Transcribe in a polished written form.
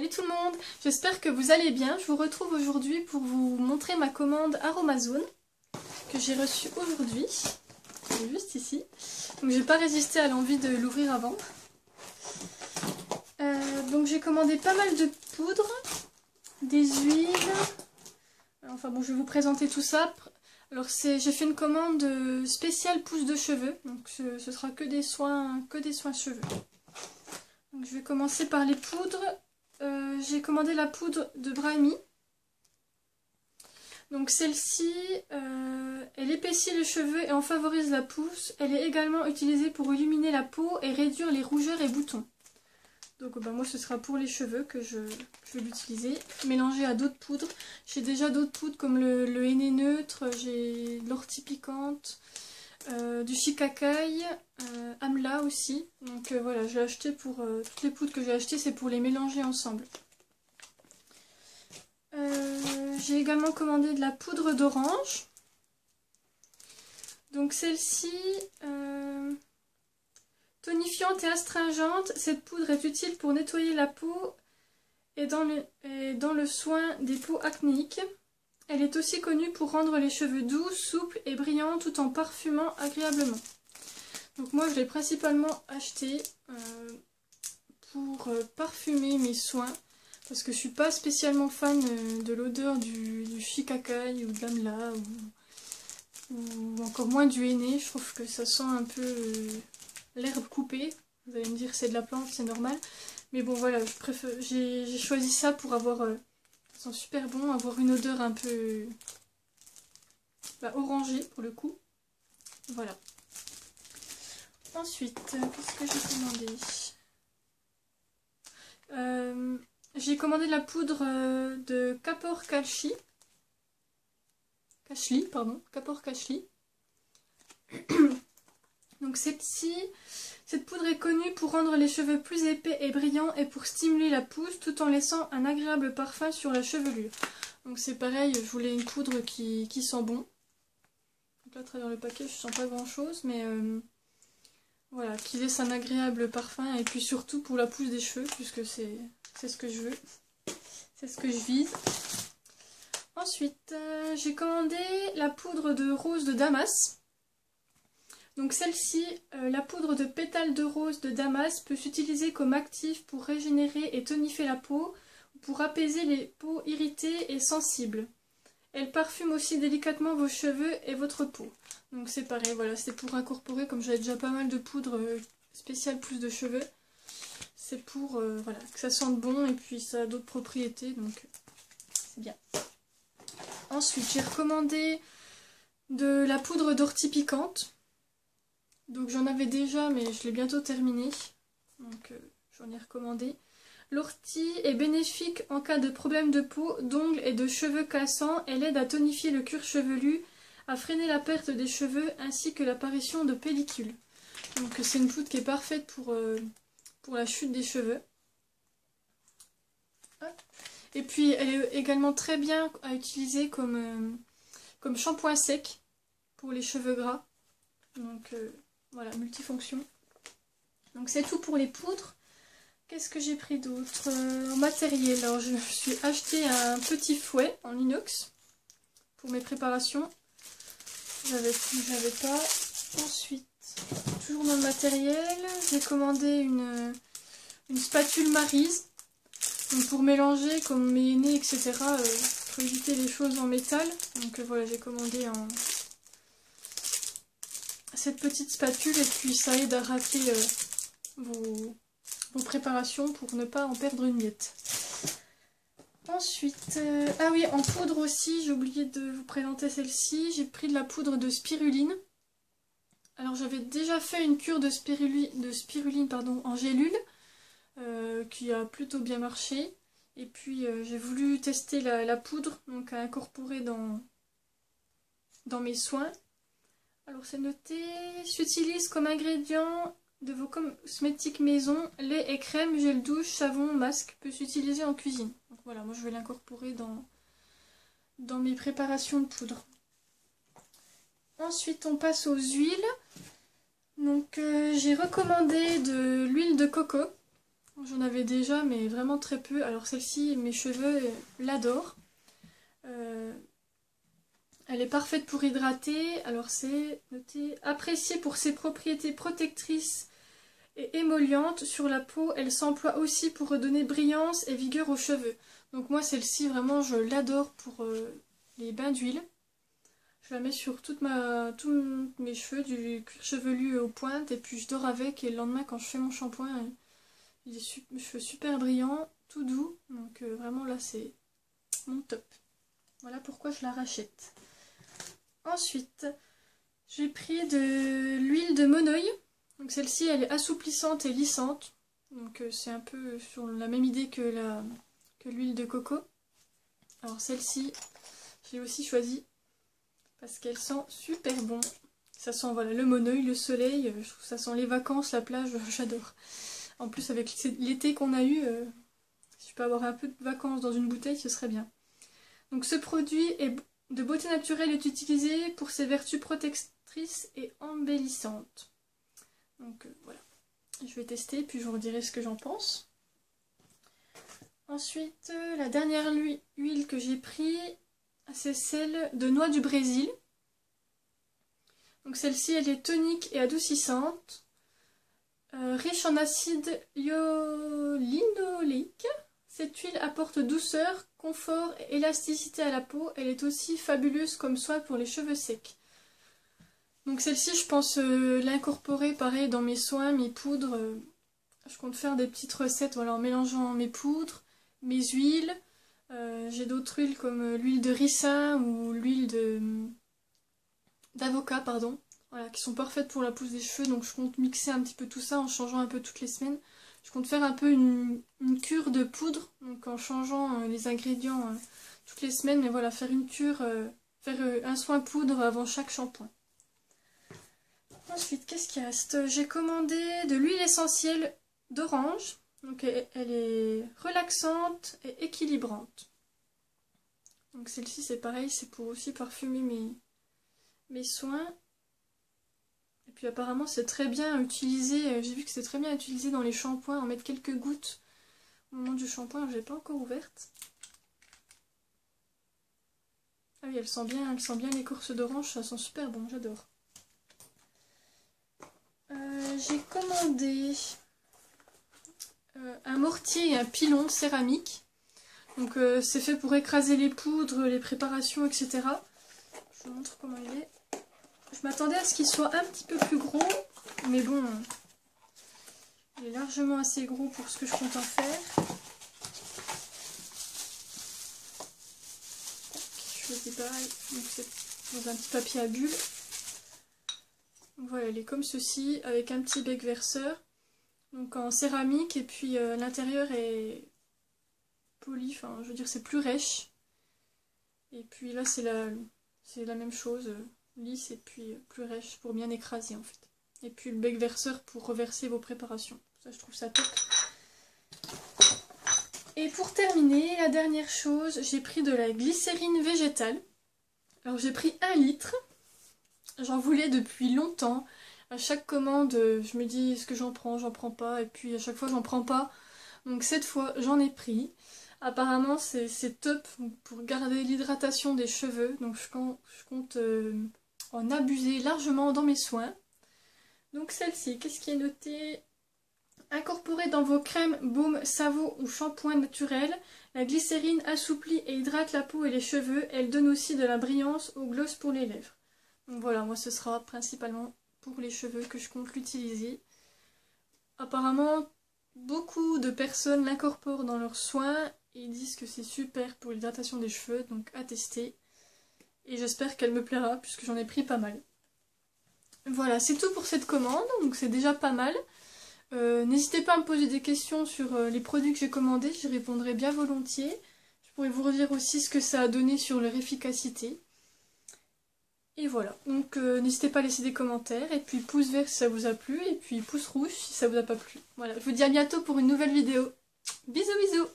Salut tout le monde, j'espère que vous allez bien. Je vous retrouve aujourd'hui pour vous montrer ma commande Aromazone que j'ai reçue aujourd'hui. Elle est juste ici. Donc j'ai pas résisté à l'envie de l'ouvrir avant. Donc j'ai commandé pas mal de poudre, des huiles. Enfin bon, je vais vous présenter tout ça. Alors j'ai fait une commande spéciale pousse de cheveux. Donc ce sera que des soins cheveux. Donc je vais commencer par les poudres. J'ai commandé la poudre de Brahmi. Donc celle-ci, elle épaissit les cheveux et en favorise la pousse. Elle est également utilisée pour illuminer la peau et réduire les rougeurs et boutons. Donc moi ce sera pour les cheveux que je vais l'utiliser, mélangé à d'autres poudres. J'ai déjà d'autres poudres comme le henné neutre, j'ai l'ortie piquante, du shikakai, amla aussi. Donc voilà, je l'ai acheté pour toutes les poudres que j'ai achetées, c'est pour les mélanger ensemble. J'ai également commandé de la poudre d'orange. Donc celle-ci, tonifiante et astringente, cette poudre est utile pour nettoyer la peau et dans le soin des peaux acnéiques. Elle est aussi connue pour rendre les cheveux doux, souples et brillants tout en parfumant agréablement. Donc moi je l'ai principalement acheté pour parfumer mes soins. Parce que je suis pas spécialement fan de l'odeur du shikakai ou de l'amla ou encore moins du henné. Je trouve que ça sent un peu l'herbe coupée. Vous allez me dire c'est de la plante, c'est normal. Mais bon voilà, j'ai choisi ça pour avoir... ça sent super bon, avoir une odeur un peu orangée pour le coup. Voilà. Ensuite, qu'est-ce que j'ai commandé? J'ai commandé de la poudre de Kapor Kashli. Kapor Kashli. Donc cette poudre est connue pour rendre les cheveux plus épais et brillants et pour stimuler la pousse tout en laissant un agréable parfum sur la chevelure. Donc c'est pareil, je voulais une poudre qui sent bon. Donc là, à travers le paquet, je sens pas grand chose, mais voilà, qui laisse un agréable parfum et puis surtout pour la pousse des cheveux, puisque c'est ce que je veux. C'est ce que je vise. Ensuite, j'ai commandé la poudre de rose de Damas. Donc celle-ci, la poudre de pétales de rose de Damas peut s'utiliser comme actif pour régénérer et tonifier la peau, ou pour apaiser les peaux irritées et sensibles. Elle parfume aussi délicatement vos cheveux et votre peau. Donc c'est pareil, voilà, c'est pour incorporer, comme j'avais déjà pas mal de poudre spéciale pousse de cheveux. C'est pour voilà, que ça sente bon et puis ça a d'autres propriétés, donc c'est bien. Ensuite, j'ai recommandé de la poudre d'ortie piquante. Donc j'en avais déjà, mais je l'ai bientôt terminée. Donc j'en ai recommandé. L'ortie est bénéfique en cas de problème de peau, d'ongles et de cheveux cassants. Elle aide à tonifier le cuir chevelu, à freiner la perte des cheveux ainsi que l'apparition de pellicules. Donc c'est une poudre qui est parfaite pour la chute des cheveux. Et puis elle est également très bien à utiliser comme shampoing sec pour les cheveux gras. Donc voilà, multifonction. Donc c'est tout pour les poudres. Qu'est-ce que j'ai pris d'autre en matériel? Alors je suis acheté un petit fouet en inox pour mes préparations. J'avais pas. Ensuite, toujours dans le matériel, j'ai commandé une spatule Maryse. Donc pour mélanger comme mes henné, etc. Pour éviter les choses en métal. Donc voilà, j'ai commandé cette petite spatule et puis ça aide à racler vos préparations pour ne pas en perdre une miette. Ensuite, ah oui, en poudre aussi, j'ai oublié de vous présenter celle-ci. J'ai pris de la poudre de spiruline. Alors j'avais déjà fait une cure de spiruline en gélule. Qui a plutôt bien marché. Et puis j'ai voulu tester la poudre, donc à incorporer dans mes soins. Alors c'est noté, s'utilise comme ingrédient de vos cosmétiques maison, lait et crème, gel douche, savon, masque, peut s'utiliser en cuisine. Donc voilà, moi je vais l'incorporer dans mes préparations de poudre. Ensuite on passe aux huiles. Donc j'ai recommandé de l'huile de coco. J'en avais déjà, mais vraiment très peu. Alors celle-ci, mes cheveux l'adorent. Elle est parfaite pour hydrater. Alors c'est noté appréciée pour ses propriétés protectrices et émollientes sur la peau. Elle s'emploie aussi pour redonner brillance et vigueur aux cheveux. Donc moi celle-ci vraiment je l'adore pour les bains d'huile. Je la mets sur tous mes cheveux, du cuir chevelu aux pointes, et puis je dors avec, et le lendemain quand je fais mon shampoing, il est mes cheveux super brillants, tout doux. Donc vraiment là c'est mon top. Voilà pourquoi je la rachète. Ensuite, j'ai pris de l'huile de monoï. Donc celle-ci, elle est assouplissante et lissante. Donc c'est un peu sur la même idée que l'huile de coco. Alors celle-ci, j'ai aussi choisi parce qu'elle sent super bon. Ça sent voilà, le monoï, le soleil, je trouve ça sent les vacances, la plage, j'adore. En plus avec l'été qu'on a eu, si je peux avoir un peu de vacances dans une bouteille, ce serait bien. Donc ce produit est de beauté naturelle est utilisé pour ses vertus protectrices et embellissantes. Donc voilà, je vais tester puis je vous redirai ce que j'en pense. Ensuite, la dernière huile que j'ai pris, c'est celle de noix du Brésil. Donc celle-ci, elle est tonique et adoucissante, riche en acide linoléique. Cette huile apporte douceur, confort et élasticité à la peau. Elle est aussi fabuleuse comme soin pour les cheveux secs. Donc celle-ci, je pense l'incorporer pareil dans mes soins, mes poudres. Je compte faire des petites recettes voilà, en mélangeant mes poudres, mes huiles. J'ai d'autres huiles comme l'huile de ricin ou l'huile d'avocat, pardon. Voilà, qui sont parfaites pour la pousse des cheveux. Donc je compte mixer un petit peu tout ça en changeant un peu toutes les semaines. Je compte faire un peu une cure de poudre, donc en changeant les ingrédients toutes les semaines, mais voilà, faire une cure, faire un soin poudre avant chaque shampoing. Ensuite, qu'est-ce qu'il reste? J'ai commandé de l'huile essentielle d'orange, donc elle est relaxante et équilibrante. Donc celle-ci c'est pareil, c'est pour aussi parfumer mes soins. Et puis apparemment c'est très bien utilisé, j'ai vu que c'est très bien utilisé dans les shampoings, en mettre quelques gouttes au moment du shampoing, je l'ai pas encore ouverte. Ah oui, elle sent bien l'écorce d'orange, ça sent super bon, j'adore. J'ai commandé un mortier et un pilon céramique. Donc c'est fait pour écraser les poudres, les préparations, etc. Je vous montre comment il est. Je m'attendais à ce qu'il soit un petit peu plus gros, mais bon, il est largement assez gros pour ce que je compte en faire. Je le déballe, donc c'est dans un petit papier à bulles. Donc voilà, il est comme ceci, avec un petit bec verseur, donc en céramique, et puis l'intérieur est poli, enfin je veux dire c'est plus rêche. Et puis là c'est la même chose, lisse et puis plus rêche pour bien écraser en fait. Et puis le bec verseur pour reverser vos préparations. Ça je trouve ça top. Et pour terminer, la dernière chose, j'ai pris de la glycérine végétale. Alors j'ai pris 1 litre. J'en voulais depuis longtemps. À chaque commande, je me dis est-ce que j'en prends pas. Et puis à chaque fois j'en prends pas. Donc cette fois j'en ai pris. Apparemment c'est top pour garder l'hydratation des cheveux. Donc je compte en abuser largement dans mes soins. Donc celle-ci, qu'est-ce qui est noté? Incorporée dans vos crèmes, baumes, savons ou shampoings naturels, la glycérine assouplit et hydrate la peau et les cheveux. Elle donne aussi de la brillance au gloss pour les lèvres. Donc voilà, moi ce sera principalement pour les cheveux que je compte l'utiliser. Apparemment, beaucoup de personnes l'incorporent dans leurs soins et disent que c'est super pour l'hydratation des cheveux, donc à tester. Et j'espère qu'elle me plaira puisque j'en ai pris pas mal. Voilà, c'est tout pour cette commande, donc c'est déjà pas mal. N'hésitez pas à me poser des questions sur les produits que j'ai commandés, j'y répondrai bien volontiers. Je pourrais vous redire aussi ce que ça a donné sur leur efficacité. Et voilà, donc n'hésitez pas à laisser des commentaires, et puis pouce vert si ça vous a plu, et puis pouce rouge si ça vous a pas plu. Voilà, je vous dis à bientôt pour une nouvelle vidéo. Bisous bisous.